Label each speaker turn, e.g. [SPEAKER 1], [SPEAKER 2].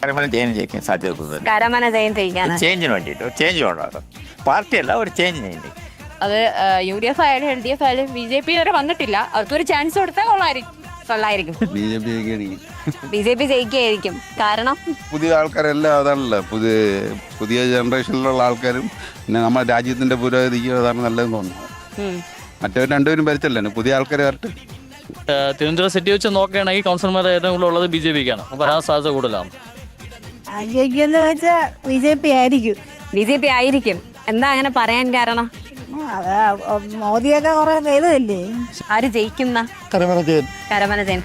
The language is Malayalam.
[SPEAKER 1] കരമന ജയൻ ജയിക്കാൻ സാധ്യത കൂടുതൽ.
[SPEAKER 2] കരമന ജയൻ ജയിക്കാൻ
[SPEAKER 1] ചേഞ്ചിന് വേണ്ടിയിട്ട് ഒരു ചേഞ്ച് ഉണ്ടാകും. പാർട്ടിയല്ല, ഒരു ചേഞ്ച് വേണ്ടി.
[SPEAKER 2] അത് UDF ആയാലും LDF ആയാലും BJP വരെ വന്നിട്ടില്ല. അവർക്കൊരു ചാൻസ് കൊടുത്താൽ കൊള്ളായിരിക്കും. BJP ജയിക്കുകയായിരിക്കും. കാരണം
[SPEAKER 3] പുതിയ ആൾക്കാരെല്ലാം അതാണല്ലോ, പുതിയ ജനറേഷനിലുള്ള ആൾക്കാരും പിന്നെ നമ്മുടെ രാജ്യത്തിന്റെ പുരോഗതിക്ക് അതാണ് നല്ലതെന്ന് തോന്നുന്നു. മറ്റവർ രണ്ടുപേരും ഭരിച്ചല്ലോ, പുതിയ ആൾക്കാർ വരട്ടെ.
[SPEAKER 4] തിരുവനന്തപുരം സിറ്റി വെച്ച് നോക്കുകയാണെങ്കിൽ കൗൺസിലർമാർ ഏറ്റവും കൂടുതൽ ഉള്ളത് BJPക്കാണ്. വരാൻ സാധ്യത കൂടുതലാണ്.
[SPEAKER 2] BJP ആയിരിക്കും. എന്താ അങ്ങനെ പറയാൻ കാരണം?
[SPEAKER 5] മോദിയൊക്കെ കുറെ ചെയ്തതല്ലേ.
[SPEAKER 2] ആര് ജയിക്കുന്ന?
[SPEAKER 6] കരമന ജയൻ.
[SPEAKER 2] കരമന ജയൻ.